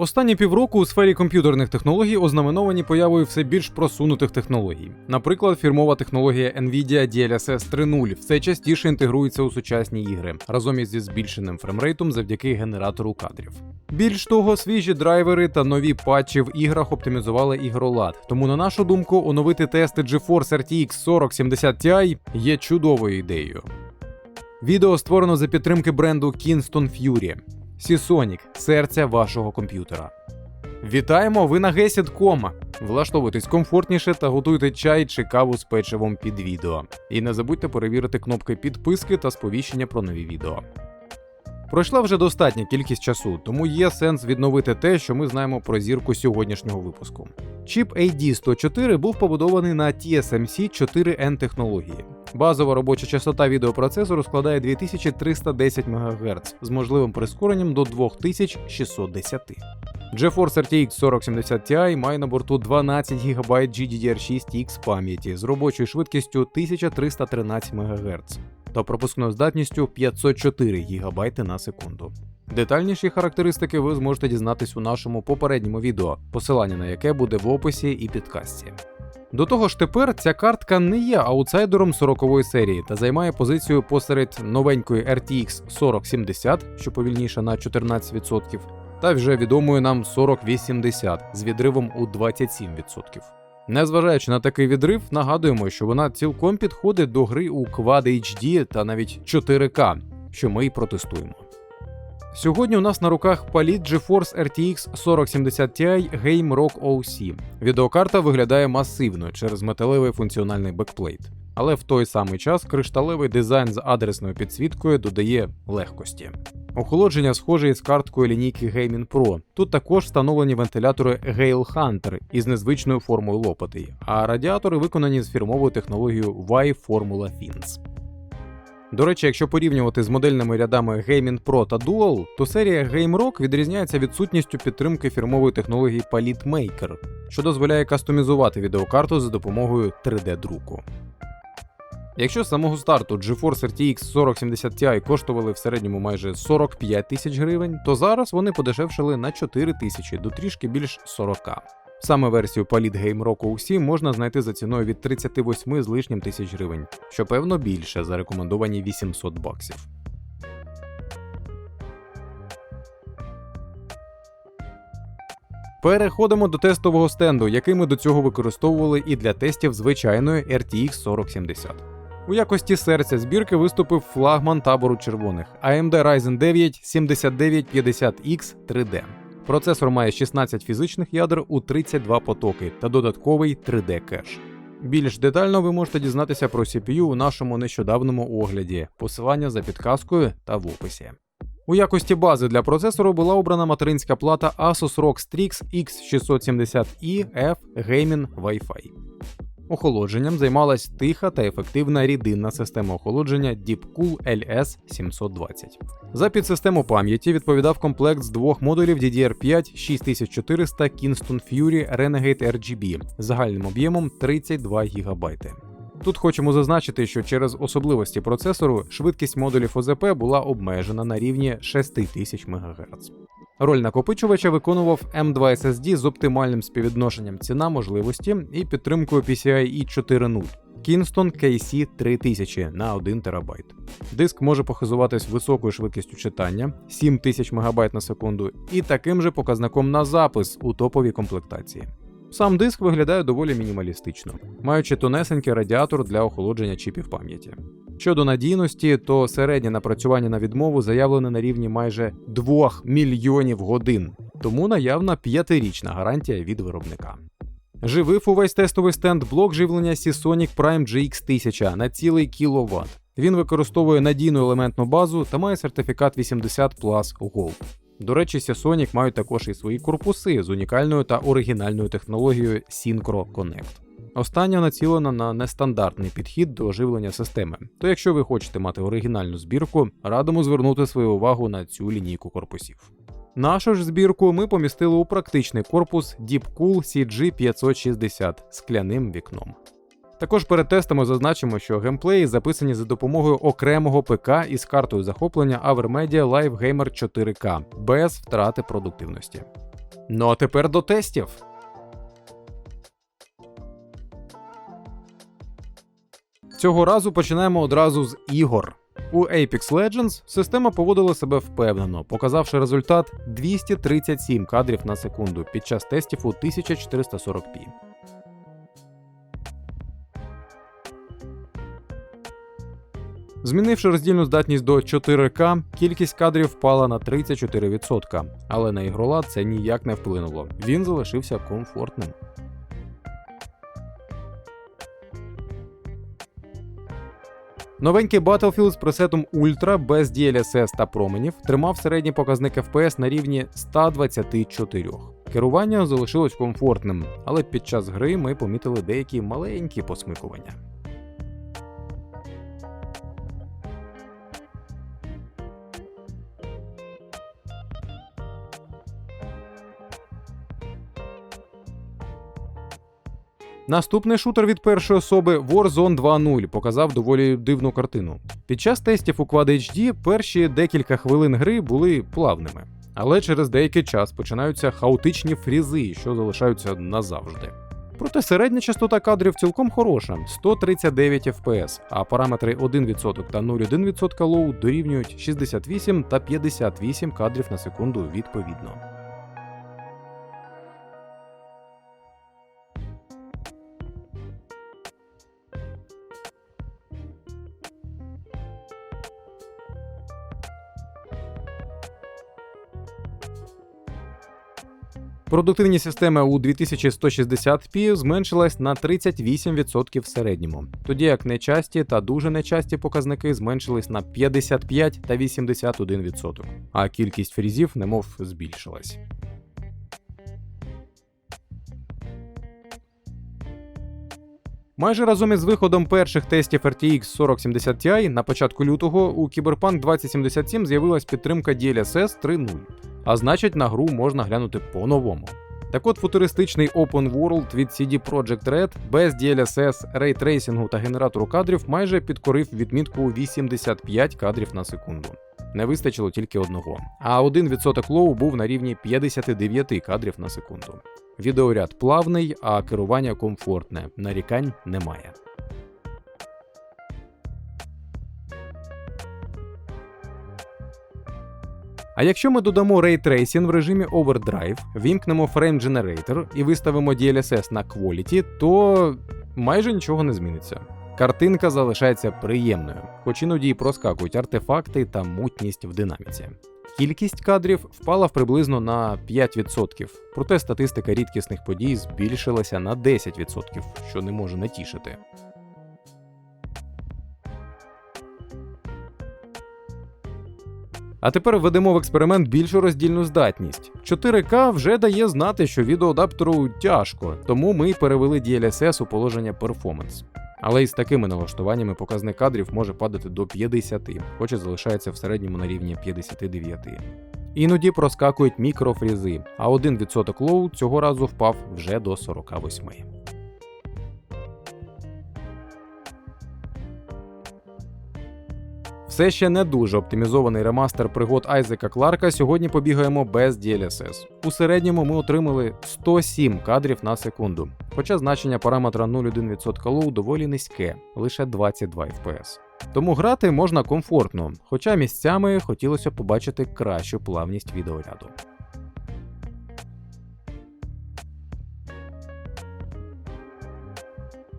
Останні півроку у сфері комп'ютерних технологій ознаменовані появою все більш просунутих технологій. Наприклад, фірмова технологія NVIDIA DLSS 3.0 все частіше інтегрується у сучасні ігри, разом із збільшеним фреймрейтом завдяки генератору кадрів. Більш того, свіжі драйвери та нові патчі в іграх оптимізували ігролад, тому, на нашу думку, оновити тести GeForce RTX 4070 Ti є чудовою ідеєю. Відео створено за підтримки бренду Kingston Fury. Seasonic – серця вашого комп'ютера. Вітаємо, ви на Gesit.com! Влаштовуйтесь комфортніше та готуйте чай чи каву з печивом під відео. І не забудьте перевірити кнопки підписки та сповіщення про нові відео. Пройшла вже достатня кількість часу, тому є сенс відновити те, що ми знаємо про зірку сьогоднішнього випуску. Чіп AD104 був побудований на TSMC 4N технології. Базова робоча частота відеопроцесору складає 2310 МГц з можливим прискоренням до 2610. GeForce RTX 4070 Ti має на борту 12 ГБ GDDR6X пам'яті з робочою швидкістю 1313 МГц та пропускною здатністю 504 ГБ на секунду. Детальніші характеристики ви зможете дізнатись у нашому попередньому відео, посилання на яке буде в описі і підкасті. До того ж тепер ця картка не є аутсайдером 40-ї серії та займає позицію посеред новенької RTX 4070, що повільніша на 14%, та вже відомої нам 4080 з відривом у 27%. Незважаючи на такий відрив, нагадуємо, що вона цілком підходить до гри у Quad HD та навіть 4К, що ми й протестуємо. Сьогодні у нас на руках паліт GeForce RTX 4070 Ti Game Rock OC. Відеокарта виглядає масивно через металевий функціональний бекплейт. Але в той самий час кришталевий дизайн з адресною підсвіткою додає легкості. Охолодження схоже із карткою лінійки Gaming Pro. Тут також встановлені вентилятори Gale Hunter із незвичною формою лопати, а радіатори виконані з фірмовою технологією Y-Formula Fins. До речі, якщо порівнювати з модельними рядами Gaming Pro та Dual, то серія Game Rock відрізняється відсутністю підтримки фірмової технології Palette Maker, що дозволяє кастомізувати відеокарту за допомогою 3D-друку. Якщо з самого старту GeForce RTX 4070 Ti коштували в середньому майже 45 тисяч гривень, то зараз вони подешевшили на 4 тисячі до трішки більш 40. Саме версію Palette Game Rock OC можна знайти за ціною від 38 з лишнім тисяч гривень, що певно більше за рекомендовані $800. Переходимо до тестового стенду, який ми до цього використовували і для тестів звичайної RTX 4070. У якості серця збірки виступив флагман табору червоних AMD Ryzen 9 7950X 3D. Процесор має 16 фізичних ядер у 32 потоки та додатковий 3D-кеш. Більш детально ви можете дізнатися про CPU у нашому нещодавному огляді, посилання за підказкою та в описі. У якості бази для процесору була обрана материнська плата Asus ROG Strix X670E F Gaming Wi-Fi. Охолодженням займалась тиха та ефективна рідинна система охолодження Deepcool LS720. За підсистему пам'яті відповідав комплект з двох модулів DDR5 6400 Kingston Fury Renegade RGB з загальним об'ємом 32 ГБ. Тут хочемо зазначити, що через особливості процесору швидкість модулів ОЗП була обмежена на рівні 6000 МГц. Роль накопичувача виконував M2 SSD з оптимальним співвідношенням ціна-можливості і підтримкою PCIe 4.0 Kingston KC3000 на 1 ТБ. Диск може похизуватись високою швидкістю читання 7000 МБ на секунду і таким же показником на запис у топовій комплектації. Сам диск виглядає доволі мінімалістично, маючи тонесенький радіатор для охолодження чіпів пам'яті. Щодо надійності, то середнє напрацювання на відмову заявлене на рівні майже 2 мільйонів годин, тому наявна 5-річна гарантія від виробника. Живив увесь тестовий стенд блок живлення Seasonic Prime GX1000 на цілий кіловат. Він використовує надійну елементну базу та має сертифікат 80 Plus Gold. До речі, Seasonic мають також і свої корпуси з унікальною та оригінальною технологією Synchro Connect. Остання націлена на нестандартний підхід до оживлення системи, то якщо ви хочете мати оригінальну збірку, радимо звернути свою увагу на цю лінійку корпусів. Нашу ж збірку ми помістили у практичний корпус Deepcool CG560 з скляним вікном. Також перед тестами зазначимо, що геймплеї записані за допомогою окремого ПК із картою захоплення AverMedia Live Gamer 4K, без втрати продуктивності. Ну а тепер до тестів. Цього разу починаємо одразу з ігор. У Apex Legends система поводила себе впевнено, показавши результат 237 кадрів на секунду під час тестів у 1440p. Змінивши роздільну здатність до 4К, кількість кадрів впала на 34%, але на ігролад це ніяк не вплинуло, він залишився комфортним. Новенький Battlefield з пресетом Ultra без DLSS та променів тримав середній показник FPS на рівні 124. Керування залишилось комфортним, але під час гри ми помітили деякі маленькі посмикування. Наступний шутер від першої особи Warzone 2.0 показав доволі дивну картину. Під час тестів у Quad HD перші декілька хвилин гри були плавними, але через деякий час починаються хаотичні фрізи, що залишаються назавжди. Проте середня частота кадрів цілком хороша – 139 FPS, а параметри 1% та 0,1% low дорівнюють 68 та 58 кадрів на секунду відповідно. Продуктивність системи у 2160p зменшилась на 38% в середньому, тоді як нечасті та дуже нечасті показники зменшились на 55 та 81%, а кількість фрізів немов збільшилась. Майже разом із виходом перших тестів RTX 4070 Ti на початку лютого у Cyberpunk 2077 з'явилась підтримка DLSS 3.0. А значить, на гру можна глянути по-новому. Так от, футуристичний Open World від CD Projekt Red без DLSS, рейтрейсингу та генератору кадрів майже підкорив відмітку 85 кадрів на секунду. Не вистачило тільки одного. А 1% лоу був на рівні 59 кадрів на секунду. Відеоряд плавний, а керування комфортне. Нарікань немає. А якщо ми додамо Ray Tracing в режимі Overdrive, вімкнемо Frame Generator і виставимо DLSS на Quality, то майже нічого не зміниться. Картинка залишається приємною, хоч іноді й проскакують артефакти та мутність в динаміці. Кількість кадрів впала приблизно на 5%, проте статистика рідкісних подій збільшилася на 10%, що не може не тішити. А тепер введемо в експеримент більшу роздільну здатність. 4К вже дає знати, що відеоадаптеру тяжко, тому ми перевели DLSS у положення Performance. Але із такими налаштуваннями показник кадрів може падати до 50, хоч і залишається в середньому на рівні 59. Іноді проскакують мікрофрізи, а 1% лоу цього разу впав вже до 48. Все ще не дуже оптимізований ремастер пригод Айзека Кларка сьогодні побігаємо без DLSS. У середньому ми отримали 107 кадрів на секунду, хоча значення параметра 0,1% low доволі низьке, лише 22 FPS. Тому грати можна комфортно, хоча місцями хотілося побачити кращу плавність відеоряду.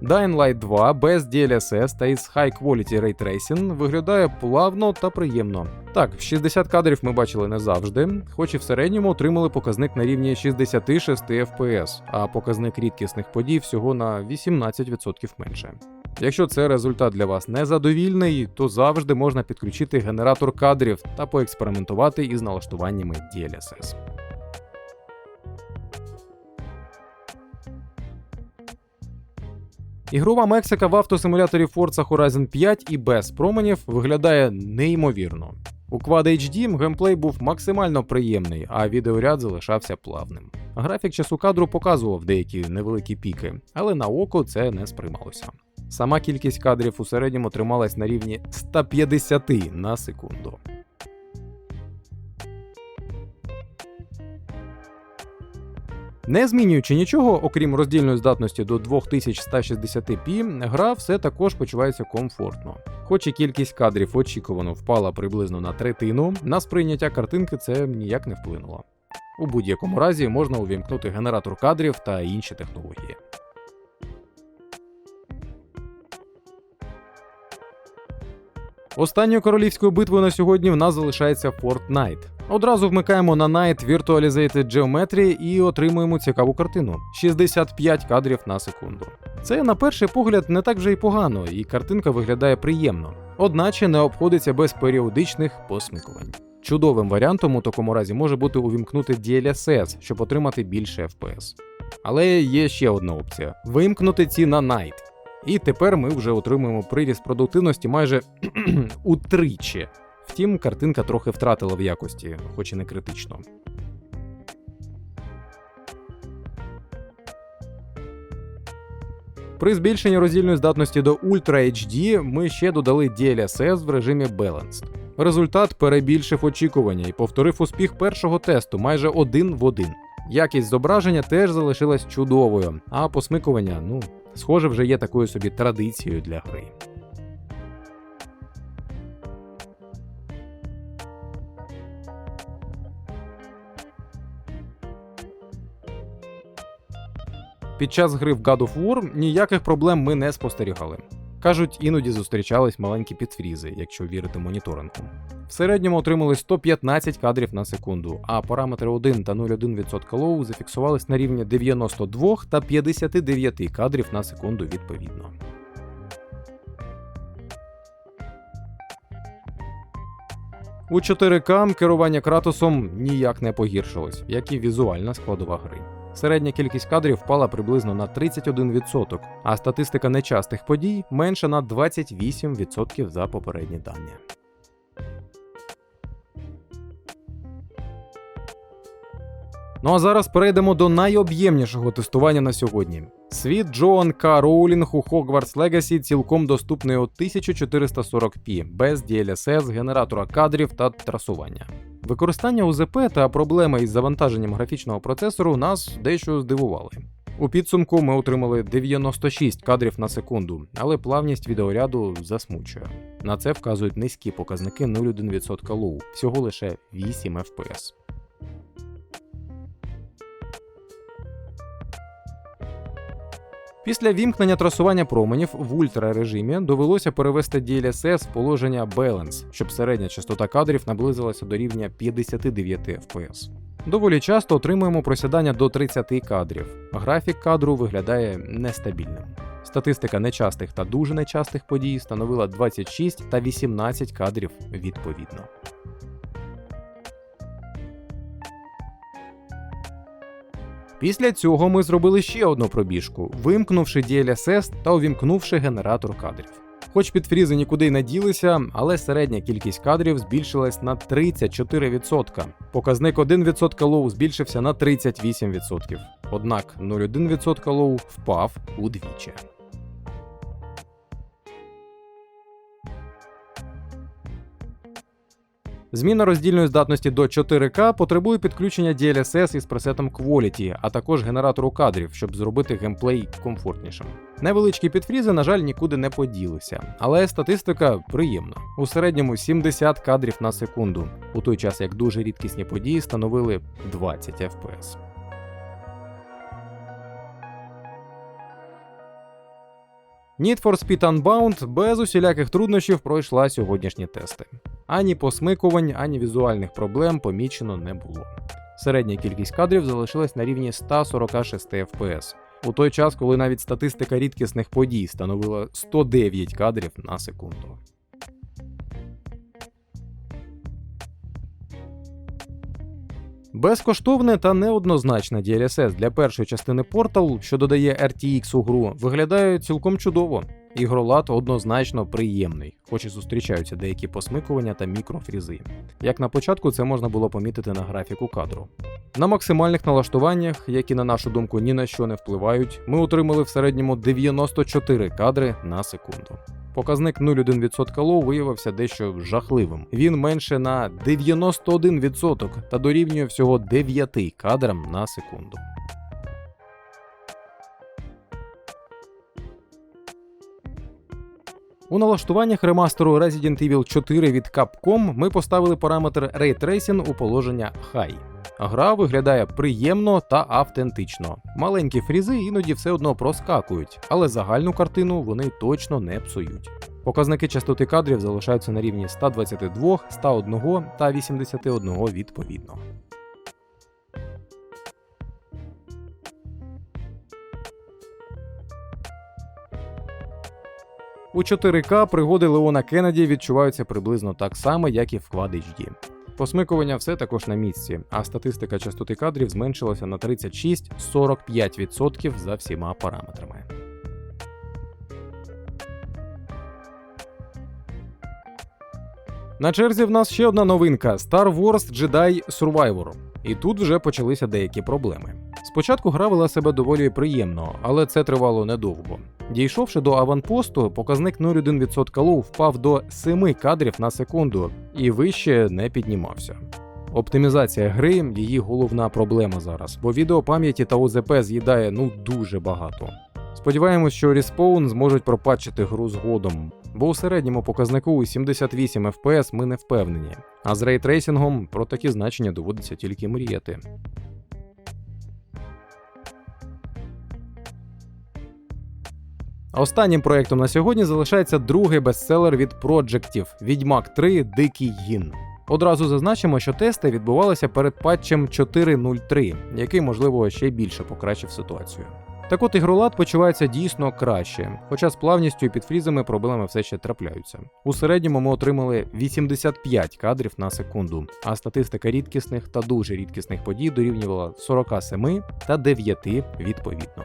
Dying Light 2 без DLSS та із High Quality Ray Tracing виглядає плавно та приємно. Так, 60 кадрів ми бачили не завжди, хоч і в середньому отримали показник на рівні 66 FPS, а показник рідкісних подій всього на 18% менше. Якщо це результат для вас незадовільний, то завжди можна підключити генератор кадрів та поекспериментувати із налаштуваннями DLSS. Ігрова Мексика в автосимуляторі Forza Horizon 5 і без променів виглядає неймовірно. У Quad HD геймплей був максимально приємний, а відеоряд залишався плавним. Графік часу кадру показував деякі невеликі піки, але на око це не сприймалося. Сама кількість кадрів у середньому трималась на рівні 150 на секунду. Не змінюючи нічого, окрім роздільної здатності до 2160p, гра все також почувається комфортно. Хоч і кількість кадрів очікувано впала приблизно на третину, на сприйняття картинки це ніяк не вплинуло. У будь-якому разі можна увімкнути генератор кадрів та інші технології. Останньою королівською битвою на сьогодні в нас залишається Fortnite. Одразу вмикаємо на Night Virtualized Geometry і отримуємо цікаву картину – 65 кадрів на секунду. Це, на перший погляд, не так вже й погано, і картинка виглядає приємно, одначе не обходиться без періодичних посмикувань. Чудовим варіантом у такому разі може бути увімкнути DLSS, щоб отримати більше FPS. Але є ще одна опція – вимкнути ці на Night. І тепер ми вже отримуємо приріст продуктивності майже утричі. Втім, картинка трохи втратила в якості, хоч і не критично. При збільшенні роздільної здатності до Ultra HD ми ще додали DLSS в режимі Balanced. Результат перебільшив очікування і повторив успіх першого тесту майже один в один. Якість зображення теж залишилась чудовою, а посмикування, схоже, вже є такою собі традицією для гри. Під час гри в God of War ніяких проблем ми не спостерігали. Кажуть, іноді зустрічались маленькі підфрізи, якщо вірити моніторингу. В середньому отримали 115 кадрів на секунду, а параметри 1 та 0,1% low зафіксувались на рівні 92 та 59 кадрів на секунду відповідно. У 4К керування Кратосом ніяк не погіршилось, як і візуальна складова гри. Середня кількість кадрів впала приблизно на 31%, а статистика нечастих подій менша на 28% за попередні дані. Ну а зараз перейдемо до найоб'ємнішого тестування на сьогодні. Світ Джоан К. Роулінг у Hogwarts Legacy цілком доступний у 1440p, без DLSS, генератора кадрів та трасування. Використання УЗП та проблеми із завантаженням графічного процесору нас дещо здивували. У підсумку ми отримали 96 кадрів на секунду, але плавність відеоряду засмучує. На це вказують низькі показники 0,1% low, всього лише 8 FPS. Після вімкнення трасування променів в ультрарежимі довелося перевести DLSS в положення Balance, щоб середня частота кадрів наблизилася до рівня 59 FPS. Доволі часто отримуємо просідання до 30 кадрів. Графік кадру виглядає нестабільним. Статистика нечастих та дуже нечастих подій становила 26 та 18 кадрів відповідно. Після цього ми зробили ще одну пробіжку, вимкнувши DLSS та увімкнувши генератор кадрів. Хоч підфрізи нікуди й не ділися, але середня кількість кадрів збільшилась на 34%. Показник 1% low збільшився на 38%. Однак 0,1% low впав удвічі. Зміна роздільної здатності до 4К потребує підключення DLSS із пресетом Quality, а також генератору кадрів, щоб зробити геймплей комфортнішим. Невеличкі підфрізи, на жаль, нікуди не поділися, але статистика приємна. У середньому 70 кадрів на секунду, у той час як дуже рідкісні події становили 20 FPS. Need for Speed Unbound без усіляких труднощів пройшла сьогоднішні тести. Ані посмикувань, ані візуальних проблем помічено не було. Середня кількість кадрів залишилась на рівні 146 FPS, у той час, коли навіть статистика рідкісних подій становила 109 кадрів на секунду. Безкоштовне та неоднозначне DLSS для першої частини Portal, що додає RTX у гру, виглядає цілком чудово. Ігролад однозначно приємний, хоч і зустрічаються деякі посмикування та мікрофрізи. Як на початку це можна було помітити на графіку кадру. На максимальних налаштуваннях, які на нашу думку ні на що не впливають, ми отримали в середньому 94 кадри на секунду. Показник 0,1% low виявився дещо жахливим. Він менше на 91% та дорівнює всього 9 кадрам на секунду. У налаштуваннях ремастеру Resident Evil 4 від Capcom ми поставили параметр Ray Tracing у положення High. Гра виглядає приємно та автентично. Маленькі фрізи іноді все одно проскакують, але загальну картину вони точно не псують. Показники частоти кадрів залишаються на рівні 122, 101 та 81 відповідно. У 4К пригоди Леона Кеннеді відчуваються приблизно так само, як і в Quad HD. Посмикування все також на місці, а статистика частоти кадрів зменшилася на 36-45% за всіма параметрами. На черзі в нас ще одна новинка – Star Wars Jedi Survivor. І тут вже почалися деякі проблеми. Спочатку гра вела себе доволі приємно, але це тривало недовго. Дійшовши до аванпосту, показник 0,1% лоу впав до 7 кадрів на секунду і вище не піднімався. Оптимізація гри – її головна проблема зараз, бо відеопам'яті та ОЗП з'їдає дуже багато. Сподіваємось, що Respawn зможуть пропатчити гру згодом, бо у середньому показнику у 78 FPS ми не впевнені, а з рейтрейсингом про такі значення доводиться тільки мріяти. Останнім проєктом на сьогодні залишається другий бестселер від проджектів – Відьмак 3 Дикий Гін. Одразу зазначимо, що тести відбувалися перед патчем 4.0.3, який, можливо, ще більше покращив ситуацію. Так от ігролад почувається дійсно краще, хоча з плавністю і під фрізами проблеми все ще трапляються. У середньому ми отримали 85 кадрів на секунду, а статистика рідкісних та дуже рідкісних подій дорівнювала 47 та 9 відповідно.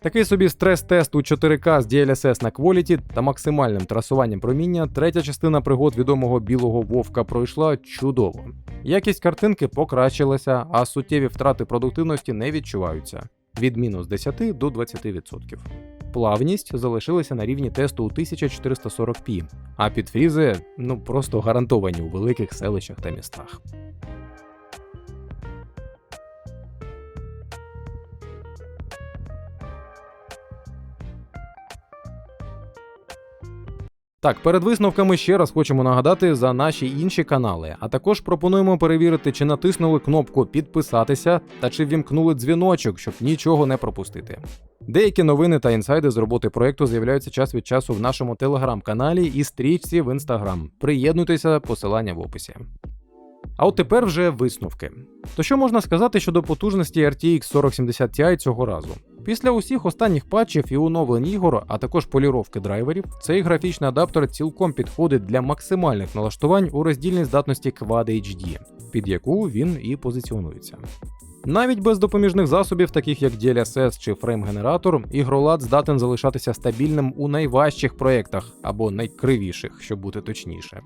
Такий собі стрес-тест у 4К з DLSS на Quality та максимальним трасуванням проміння третя частина пригод відомого білого вовка пройшла чудово. Якість картинки покращилася, а суттєві втрати продуктивності не відчуваються – від мінус 10 до 20%. Плавність залишилася на рівні тесту у 1440p, а підфрізи просто гарантовані у великих селищах та містах. Так, перед висновками ще раз хочемо нагадати за наші інші канали, а також пропонуємо перевірити, чи натиснули кнопку «Підписатися» та чи ввімкнули дзвіночок, щоб нічого не пропустити. Деякі новини та інсайди з роботи проєкту з'являються час від часу в нашому телеграм-каналі і стрічці в інстаграм. Приєднуйтеся, посилання в описі. А от тепер вже висновки. То що можна сказати щодо потужності RTX 4070 Ti цього разу? Після усіх останніх патчів і оновлень ігор, а також поліровки драйверів, цей графічний адаптер цілком підходить для максимальних налаштувань у роздільній здатності Quad HD, під яку він і позиціонується. Навіть без допоміжних засобів, таких як DLSS чи фрейм-генератор, ігролад здатен залишатися стабільним у найважчих проєктах, або найкривіших, щоб бути точніше.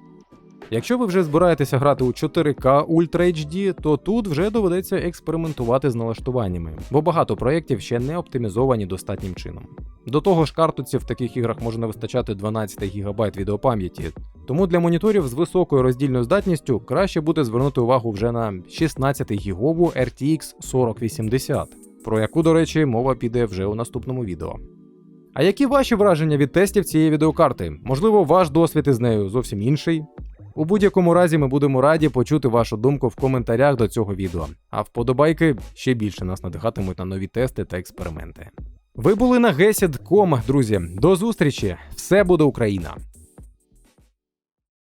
Якщо ви вже збираєтеся грати у 4К Ultra HD, то тут вже доведеться експериментувати з налаштуваннями, бо багато проєктів ще не оптимізовані достатнім чином. До того ж, карточці в таких іграх може не вистачати 12 ГБ відеопам'яті, тому для моніторів з високою роздільною здатністю краще буде звернути увагу вже на 16-гігову RTX 4080, про яку, до речі, мова піде вже у наступному відео. А які ваші враження від тестів цієї відеокарти? Можливо, ваш досвід із нею зовсім інший? У будь-якому разі ми будемо раді почути вашу думку в коментарях до цього відео, а вподобайки ще більше нас надихатимуть на нові тести та експерименти. Ви були на GESID.com, друзі. До зустрічі! Все буде Україна!